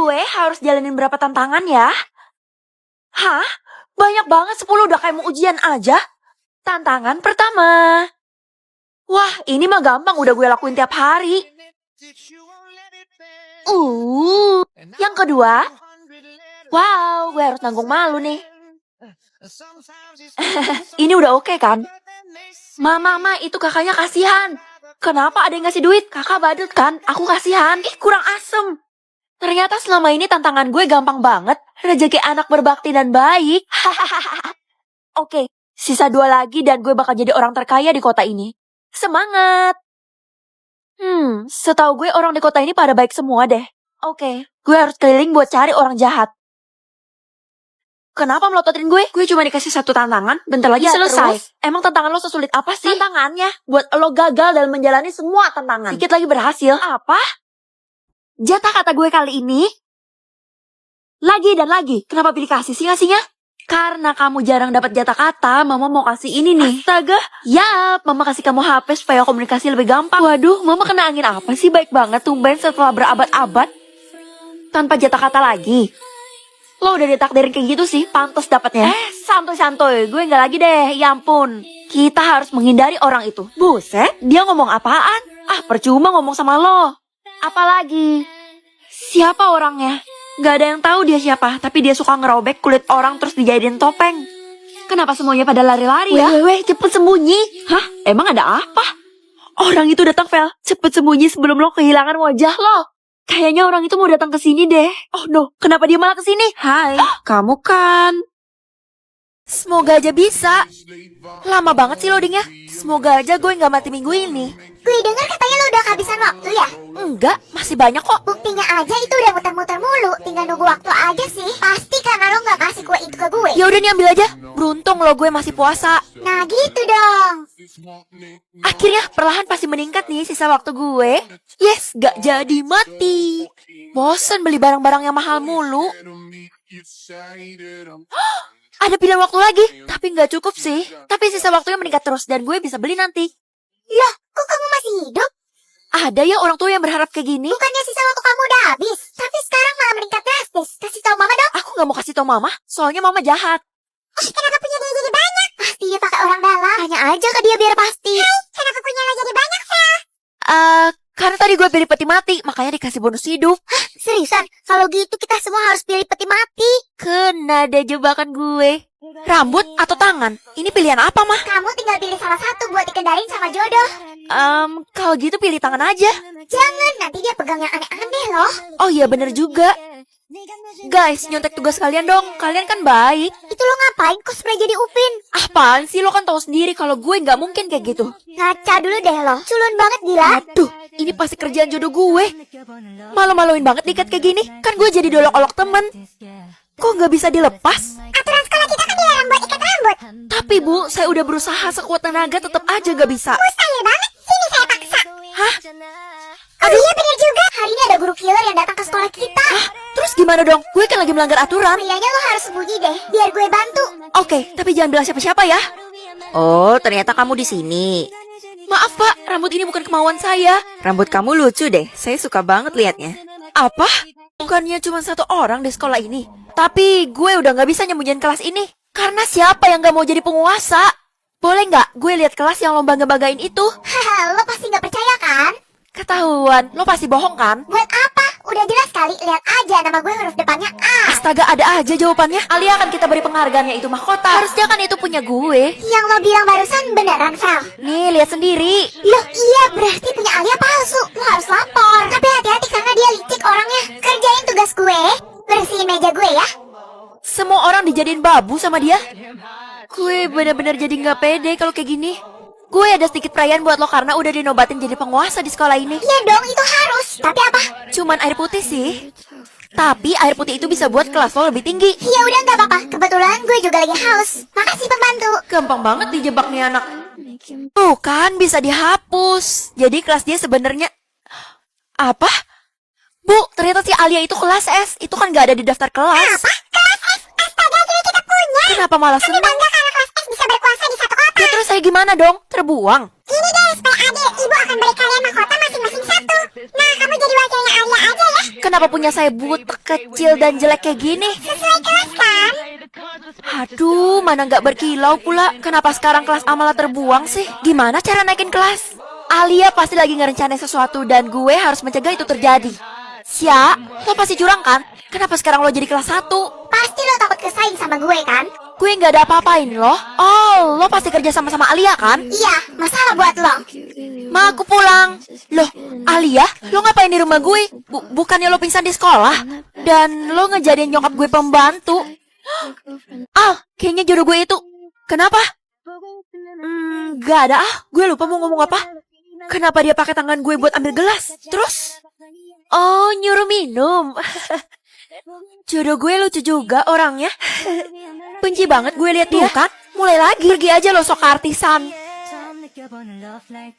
Gue harus jalanin berapa tantangan ya? Hah? Banyak banget, 10 udah kayak mau ujian aja. Tantangan pertama. Wah, ini mah gampang, udah gue lakuin tiap hari. Yang kedua. Wow, gue harus nanggung malu nih. Ini udah oke kan? Mama, itu kakaknya kasihan. Kenapa ada yang ngasih duit? Kakak badut kan? Aku kasihan. Ih, kurang asem. Ternyata selama ini tantangan gue gampang banget. Rezeki anak berbakti dan baik. Oke, sisa 2 lagi dan gue bakal jadi orang terkaya di kota ini. Semangat! Setahu gue orang di kota ini pada baik semua deh. Oke, gue harus keliling buat cari orang jahat. Kenapa melototin gue? Gue cuma dikasih 1 tantangan, bentar lagi selesai. Terus? Emang tantangan lo sesulit apa sih? Tantangannya buat lo gagal dalam menjalani semua tantangan. Dikit lagi berhasil. Apa? Jatah kata gue kali ini lagi dan lagi. Kenapa pilih kasih sih-ngasihnya? Karena kamu jarang dapat jatah kata, Mama mau kasih ini nih. Astaga. Yap, Mama kasih kamu HP supaya komunikasi lebih gampang. Waduh, Mama kena angin apa sih? Baik banget tumben setelah berabad-abad tanpa jatah kata lagi. Lo udah ditakdirin kayak gitu sih, pantas dapatnya. Santuy-santuy, gue nggak lagi deh, ya ampun. Kita harus menghindari orang itu. Buset, dia ngomong apaan? Percuma ngomong sama lo. Apalagi? Siapa orangnya? Gak ada yang tahu dia siapa, tapi dia suka ngerobek kulit orang terus dijadiin topeng. Kenapa semuanya pada lari-lari ya? Weh, cepet sembunyi. Hah? Emang ada apa? Orang itu datang, Vel. Cepet sembunyi sebelum lo kehilangan wajah lo. Kayaknya orang itu mau datang ke sini deh. Oh no, kenapa dia malah ke sini? Hai, kamu kan? Semoga aja bisa. Lama banget sih loadingnya. Semoga aja gue nggak mati minggu ini. Gue dengar katanya lo udah kehabisan waktu ya? Enggak, masih banyak kok. Buktinya aja itu udah muter-muter mulu. Tinggal nunggu waktu aja sih. Pasti karena lo nggak kasih kue itu ke gue. Ya udah nih ambil aja. Beruntung lo gue masih puasa. Nah gitu dong. Akhirnya perlahan pasti meningkat nih sisa waktu gue. Yes, gak jadi mati. Bosen beli barang-barang yang mahal mulu. Ada pilihan waktu lagi, tapi gak cukup sih. Tapi sisa waktunya meningkat terus dan gue bisa beli nanti. Loh, kok kamu masih hidup? Ada ya orang tua yang berharap kayak gini. Bukannya sisa waktu kamu udah habis, tapi sekarang malah meningkat drastis. Kasih tahu mama dong. Aku gak mau kasih tahu mama, soalnya mama jahat. Kenapa punya dia jadi banyak? Pasti dia pakai orang dalam. Tanya aja ke dia biar pasti. Hai, kenapa punya lo jadi banyak, Vel? Karena tadi gue pilih peti mati, makanya dikasih bonus hidup. Hah, seriusan? Kalau gitu kita semua harus pilih peti mati. Kena deh jebakan gue. Rambut atau tangan? Ini pilihan apa, Mah? Kamu tinggal pilih salah satu buat dikendarin sama jodoh. Kalau gitu pilih tangan aja. Jangan, nanti dia pegang yang aneh-aneh loh. Oh iya bener juga. Guys, nyontek tugas kalian dong. Kalian kan baik. Itu lo ngapain cosplay jadi Upin? Apaan sih, lo kan tahu sendiri kalau gue nggak mungkin kayak gitu. Ngaca dulu deh lo. Culun banget gila. Aduh, ini pasti kerjaan jodoh gue. Malu-maluin banget dikat kayak gini. Kan gue jadi dolok-olok temen. Kok nggak bisa dilepas? Aturan sekolah kita kan dilarang buat ikat rambut. Tapi Bu, saya udah berusaha sekuat tenaga tetap aja gak bisa. Mustahil banget. Sini saya paksa. Hah? Oh iya bener juga. Hari ini ada guru killer yang datang ke sekolah kita. Hah? Terus gimana dong? Gue kan lagi melanggar aturan. Kayaknya lo harus sembunyi deh, biar gue bantu. Oke, tapi jangan bilang siapa-siapa ya. Oh, ternyata kamu di sini. Maaf Pak, rambut ini bukan kemauan saya. Rambut kamu lucu deh, saya suka banget liatnya. Apa? Bukannya cuma 1 orang di sekolah ini. Tapi gue udah gak bisa nyembunyiin kelas ini. Karena siapa yang gak mau jadi penguasa? Boleh gak gue lihat kelas yang lomba ngebagain itu? Haha, lo pasti gak percaya kan? Ketahuan, lo pasti bohong kan? Buat apa? Udah jelas kali, lihat aja nama gue huruf depannya A. Astaga, ada aja jawabannya. Alia akan kita beri penghargaannya itu mahkota. Harusnya kan itu punya gue. Yang lo bilang barusan beneran, Vel? Nih, lihat sendiri. Loh iya, berarti punya Alia palsu. Lo harus lapor. Tapi hati-hati karena dia licik orangnya. Kerjain tugas gue, bersihin meja gue ya. Semua orang dijadiin babu sama dia. Gue bener-bener jadi gak pede kalau kayak gini. Gue ada sedikit perayaan buat lo karena udah dinobatin jadi penguasa di sekolah ini. Iya dong, itu harus. Tapi apa? Cuman air putih sih. Tapi air putih itu bisa buat kelas lo lebih tinggi. Ya udah nggak apa-apa. Kebetulan gue juga lagi haus. Makasih pembantu. Gampang banget dijebak nih anak. Tuh kan bisa dihapus. Jadi kelas dia sebenarnya apa? Bu, ternyata si Alia itu kelas S. Itu kan gak ada di daftar kelas. Apa? Kelas S? Astaga, jadi kita punya. Kenapa malah Kami senang? bangga karena kelas S bisa berkuasa di satu kota. Ya terus saya gimana dong? Terbuang? Gini deh, supaya adil. Ibu akan beri kalian mahkota masing-masing satu. Nah, kamu jadi wakil punya Alia aja ya. Kenapa punya saya butek, kecil, dan jelek kayak gini? Sesuai kelas kan? Aduh, mana nggak berkilau pula. Kenapa sekarang kelas A malah terbuang sih? Gimana cara naikin kelas? Alia pasti lagi ngerencanain sesuatu dan gue harus mencegah itu terjadi. Sia, lo pasti curang kan? Kenapa sekarang lo jadi kelas 1? Pasti lo takut kesaing sama gue kan? Gue nggak ada apa-apain lo. Oh, lo pasti kerja sama-sama Alia kan? Iya, masalah buat lo. Ma, aku pulang. Loh, Alia, lo ngapain di rumah gue? Bukannya lo pingsan di sekolah? Dan lo ngejadiin nyokap gue pembantu. Kayaknya jodoh gue itu. Kenapa? Gak ada gue lupa mau ngomong apa. Kenapa dia pakai tangan gue buat ambil gelas? Terus? Oh, nyuruh minum. Jodoh gue lucu juga orangnya. Benci banget gue lihat dia. Kan? Mulai lagi. Pergi aja lo sok artisan.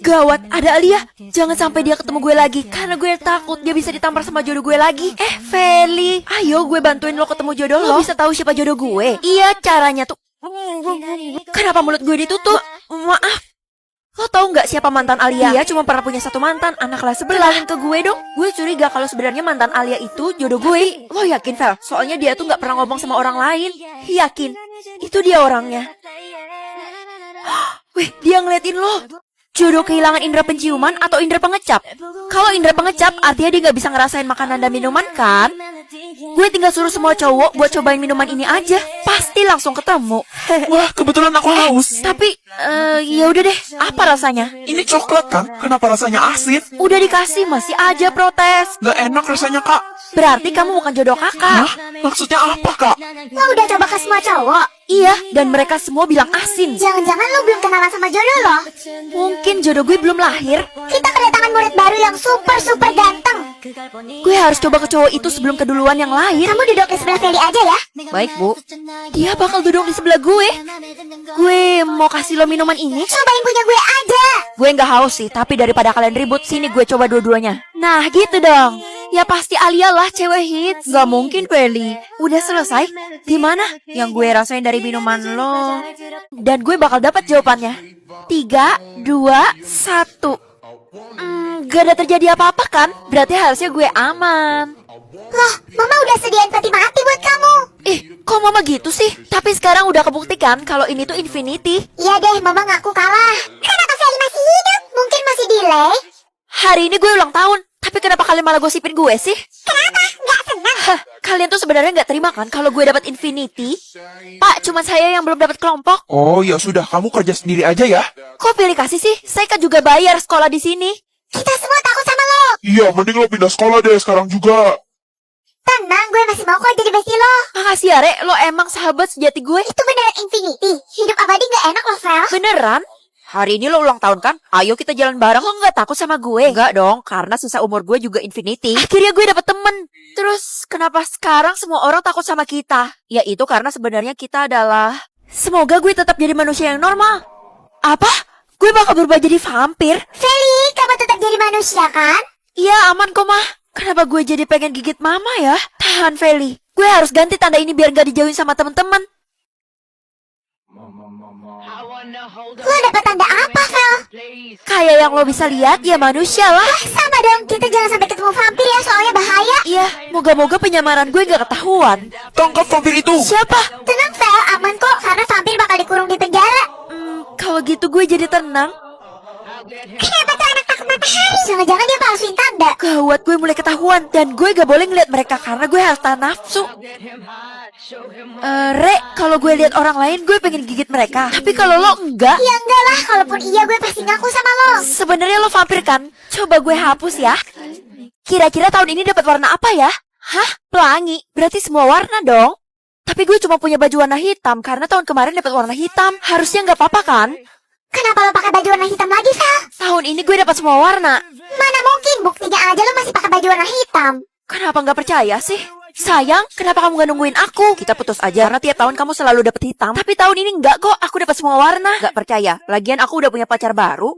Gawat, ada Alia. Jangan sampai dia ketemu gue lagi. Karena gue takut dia bisa ditampar sama jodoh gue lagi. Feli, ayo gue bantuin lo ketemu jodoh lo. Lo bisa tahu siapa jodoh gue? Iya, caranya tuh. Kenapa mulut gue ditutup? Maaf. Lo tahu nggak siapa mantan Alia? Dia cuma pernah punya satu mantan, anak kelas sebelah. Kenalin ke gue dong. Gue curiga kalau sebenarnya mantan Alia itu jodoh gue. Lo yakin, Vel? Soalnya dia tuh nggak pernah ngomong sama orang lain. Yakin? Itu dia orangnya. Wih, dia ngeliatin lo. Jodoh kehilangan indera penciuman atau indera pengecap? Kalau indera pengecap, artinya dia nggak bisa ngerasain makanan dan minuman kan? Gue tinggal suruh semua cowok buat cobain minuman ini aja. Pasti langsung ketemu. Wah, kebetulan aku haus. Tapi, ya udah deh. Apa rasanya? Ini coklat kan? Kenapa rasanya asin? Udah dikasih, masih aja protes. Gak enak rasanya, Kak. Berarti kamu bukan jodoh kakak. Hah? Maksudnya apa, Kak? Lo udah coba ke semua cowok? Iya, dan mereka semua bilang asin. Jangan-jangan lo belum kenalan sama jodoh lo? Mungkin jodoh gue belum lahir. Kita kedatangan murid baru yang super ganteng. Gue harus coba ke cowok itu sebelum keduluan yang lain. Kamu duduk di sebelah Feli aja ya. Baik, Bu. Dia bakal duduk di sebelah gue. Gue mau kasih lo minuman ini. Cobain punya gue aja. Gue nggak haus sih, tapi daripada kalian ribut, sini gue coba dua-duanya. Nah, gitu dong. Ya pasti Alia lah cewek hits. Gak mungkin, Feli. Udah selesai? Gimana? Yang gue rasain dari minuman lo. Dan gue bakal dapat jawabannya. 3, 2, 1. Gak ada terjadi apa-apa kan? Berarti harusnya gue aman. Loh, Mama udah sediain peti mati buat kamu. Kok Mama gitu sih? Tapi sekarang udah kebuktikan kalau ini tuh infinity. Iya deh, Mama ngaku kalah. Kenapa Feli masih hidup? Mungkin masih delay. Hari ini gue ulang tahun. Tapi kenapa kalian malah gosipin gue sih? Kenapa? Nggak senang? Kalian tuh sebenarnya nggak terima kan kalau gue dapat infinity? Pak, cuma saya yang belum dapat kelompok. Oh, ya sudah, kamu kerja sendiri aja ya. Kok pilih kasih sih? Saya kan juga bayar sekolah di sini. Kita semua takut sama lo. Iya, mending lo pindah sekolah deh sekarang juga. Tenang, gue masih mau kok jadi bestie lo. Makasih ya, Re. Lo emang sahabat sejati gue. Itu beneran infinity. Hidup abadi nggak enak lo, Fel. Beneran? Hari ini lo ulang tahun kan? Ayo kita jalan bareng. Lo nggak takut sama gue? Nggak dong, karena sisa umur gue juga infinity. Akhirnya gue dapet temen. Terus kenapa sekarang semua orang takut sama kita? Ya itu karena sebenarnya kita adalah... Semoga gue tetap jadi manusia yang normal. Apa? Gue bakal berubah jadi vampir? Feli, kamu tetap jadi manusia kan? Iya, aman kok, Mah. Kenapa gue jadi pengen gigit Mama ya? Tahan, Feli. Gue harus ganti tanda ini biar gak dijauhin sama temen-temen. Lo dapet tanda apa, Fel? Kayak yang lo bisa lihat, ya manusia lah. Sama dong, kita jangan sampai ketemu vampir ya, soalnya bahaya. Iya, moga-moga penyamaran gue gak ketahuan. Tangkap vampir itu. Siapa? Tenang, Fel, aman kok, karena vampir bakal dikurung di penjara. Kalau gitu gue jadi tenang. Kenapa tuh anak takut matahari? Jangan-jangan dia palsuin tanda. Gawat, gue mulai ketahuan. Dan gue gak boleh ngeliat mereka karena gue harus tahan nafsu. Re, kalau gue lihat orang lain gue pengen gigit mereka. Tapi kalau lo enggak. Ya enggak lah, kalaupun iya gue pasti ngaku sama lo. Sebenarnya lo vampir kan? Coba gue hapus ya. Kira-kira tahun ini dapat warna apa ya? Hah? Pelangi? Berarti semua warna dong. Tapi gue cuma punya baju warna hitam karena tahun kemarin dapat warna hitam. Harusnya nggak apa-apa kan? Kenapa lo pakai baju warna hitam lagi, Fel? Tahun ini gue dapat semua warna. Mana mungkin, buktinya aja lo masih pakai baju warna hitam. Kenapa nggak percaya sih? Sayang, kenapa kamu gak nungguin aku? Kita putus aja karena tiap tahun kamu selalu dapet hitam. Tapi tahun ini enggak kok, aku dapat semua warna. Gak percaya, lagian aku udah punya pacar baru.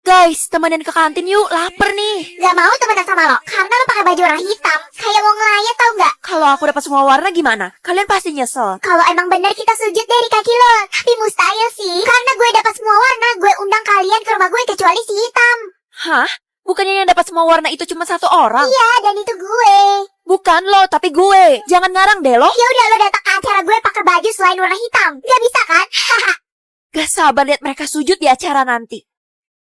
Guys, temenin ke kantin yuk, lapar nih. Gak mau temenan sama lo, karena lo pakai baju warna hitam. Kayak mau ngelayat tau gak? Kalau aku dapat semua warna gimana? Kalian pasti nyesel. Kalau emang bener kita sujud dari kaki lo. Tapi mustahil sih. Karena gue dapat semua warna, gue undang kalian ke rumah gue kecuali si hitam. Hah? Bukannya yang dapat semua warna itu cuma satu orang? Iya, dan itu gue. Bukan lo, tapi gue. Jangan ngarang deh lo. Ya udah lo datang ke acara gue pakai baju selain warna hitam. Gak bisa kan? Gak sabar lihat mereka sujud di acara nanti.